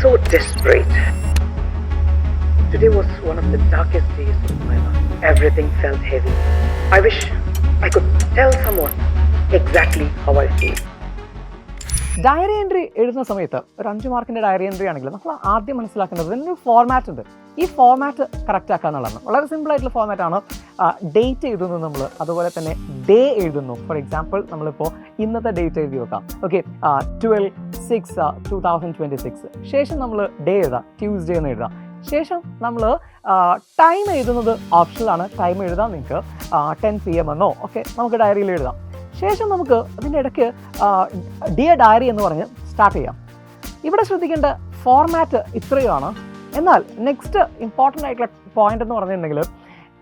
so desperate. Today was one of the darkest days of my life. Everything felt heavy. I wish I could tell someone exactly how I feel. Diary entry എഴുതുന്ന സമയത്ത് ഒരു 5 മാർക്കിൻ്റെ diary entry ആണെങ്കിൽ നമ്മൾ ആദ്യം മനസ്സിലാക്കുന്നത് ഇതിനൊരു format ഉണ്ട്. ഈ ഫോർമാറ്റ് കറക്റ്റ് ആക്കുക എന്നുള്ളതാണ്. വളരെ സിമ്പിളായിട്ടുള്ള ഫോർമാറ്റാണ്. ഡേറ്റ് എഴുതുന്നു നമ്മൾ, അതുപോലെ തന്നെ ഡേ എഴുതുന്നു. ഫോർ എക്സാമ്പിൾ നമ്മളിപ്പോൾ ഇന്നത്തെ ഡേറ്റ് എഴുതി വെക്കാം. ഓക്കെ, 12/6/2026. ശേഷം നമ്മൾ ഡേ എഴുതാം, ട്യൂസ്ഡേ എന്ന് എഴുതാം. ശേഷം നമ്മൾ ടൈം എഴുതുന്നത് ഓപ്ഷനിലാണ്. ടൈം എഴുതാം നിങ്ങൾക്ക് 10 PM എന്നോ ഒക്കെ നമുക്ക് ഡയറിയിൽ എഴുതാം. ശേഷം നമുക്ക് അതിൻ്റെ ഇടയ്ക്ക് ഡിയർ ഡയറി എന്ന് പറഞ്ഞ് സ്റ്റാർട്ട് ചെയ്യാം. ഇവിടെ ശ്രദ്ധിക്കേണ്ട ഫോർമാറ്റ് ഇത്രയുമാണ്. എന്നാൽ നെക്സ്റ്റ് ഇമ്പോർട്ടൻ്റ് ആയിട്ടുള്ള പോയിന്റ് എന്ന് പറഞ്ഞിട്ടുണ്ടെങ്കിൽ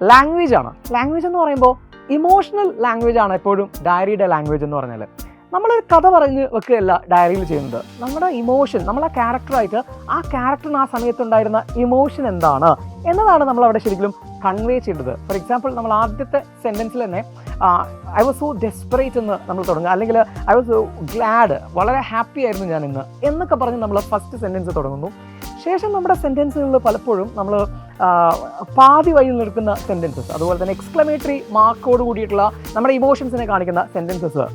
ലാംഗ്വേജ് ആണ്. ലാംഗ്വേജ് എന്ന് പറയുമ്പോൾ ഇമോഷണൽ ലാംഗ്വേജ് ആണ് എപ്പോഴും ഡയറിയുടെ ലാംഗ്വേജ് എന്ന് പറഞ്ഞാൽ. നമ്മളൊരു കഥ പറഞ്ഞ് വെക്കുകയല്ല ഡയറിയിൽ ചെയ്യുന്നത്. നമ്മുടെ ഇമോഷൻ, നമ്മളെ ക്യാരക്ടറായിട്ട് ആ ക്യാരക്ടറിന് ആ സമയത്തുണ്ടായിരുന്ന ഇമോഷൻ എന്താണ് എന്നതാണ് നമ്മളവിടെ ശരിക്കും കൺവേ ചെയ്യേണ്ടത്. ഫോർ എക്സാമ്പിൾ നമ്മൾ ആദ്യത്തെ സെൻറ്റൻസിൽ തന്നെ ഐ വാസ് സോ ഡെസ്പറേറ്റ് എന്ന് നമ്മൾ തുടങ്ങുക, അല്ലെങ്കിൽ ഐ വാസ് സോ ഗ്ലാഡ്, വളരെ ഹാപ്പി ആയിരുന്നു ഞാൻ ഇന്ന് എന്നൊക്കെ പറഞ്ഞ് നമ്മൾ ഫസ്റ്റ് സെൻറ്റൻസ് തുടങ്ങുന്നു. ശേഷം നമ്മുടെ സെൻറ്റൻസുകളിൽ പലപ്പോഴും നമ്മൾ പാതി വഴിയിൽ നിൽക്കുന്ന സെൻറ്റൻസസ്, അതുപോലെ തന്നെ എക്സ്ക്ലമേറ്ററി മാർക്കോട് കൂടിയിട്ടുള്ള നമ്മുടെ ഇമോഷൻസിനെ കാണിക്കുന്ന sentences,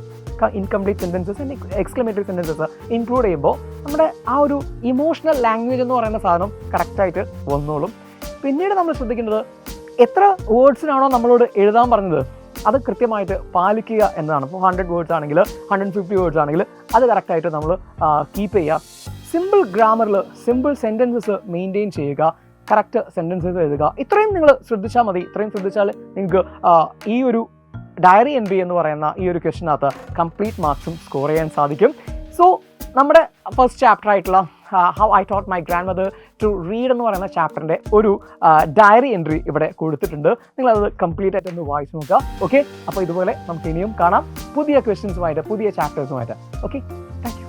incomplete sentences and exclamatory sentences include ചെയ്യുമ്പോൾ നമ്മുടെ ആ ഒരു ഇമോഷണൽ ലാംഗ്വേജ് എന്ന് പറയുന്ന സാധനം കറക്റ്റായിട്ട് വന്നോളും. പിന്നീട് നമ്മൾ ശ്രദ്ധിക്കേണ്ടത് എത്ര വേർഡ്സിനാണോ നമ്മളോട് എഴുതാൻ പറഞ്ഞത് അത് കൃത്യമായിട്ട് പാലിക്കുക എന്നതാണ്. ഇപ്പോൾ 100 വേർഡ്സ് ആണെങ്കിൽ 150 വേർഡ്സ് ആണെങ്കിൽ അത് കറക്റ്റായിട്ട് നമ്മൾ കീപ്പ് ചെയ്യുക. സിമ്പിൾ ഗ്രാമറിൽ സിമ്പിൾ സെൻറ്റൻസസ് മെയിൻറ്റെയിൻ ചെയ്യുക, കറക്റ്റ് സെൻറ്റൻസസ് എഴുതുക. ഇത്രയും നിങ്ങൾ ശ്രദ്ധിച്ചാൽ മതി. ഇത്രയും ശ്രദ്ധിച്ചാൽ നിങ്ങൾക്ക് ഈ ഒരു ഡയറി എൻട്രി എന്ന് പറയുന്ന ഈ ഒരു ക്വസ്റ്റിനകത്ത് കംപ്ലീറ്റ് മാർക്സും സ്കോർ ചെയ്യാൻ സാധിക്കും. സോ നമ്മുടെ ഫസ്റ്റ് ചാപ്റ്റർ ആയിട്ടുള്ള how I taught my grandmother to read എന്ന് പറയുന്ന ചാപ്റ്ററിൻ്റെ ഒരു ഡയറി എൻട്രി ഇവിടെ കൊടുത്തിട്ടുണ്ട്. നിങ്ങളത് കംപ്ലീറ്റ് ആയിട്ട് ഒന്ന് വായിച്ച് നോക്കുക. ഓക്കെ, അപ്പോൾ ഇതുപോലെ നമുക്ക് ഇനിയും കാണാം പുതിയ ക്വസ്റ്റ്യൻസുമായിട്ട്, പുതിയ ചാപ്റ്റേഴ്സുമായിട്ട്. Okay, thank you.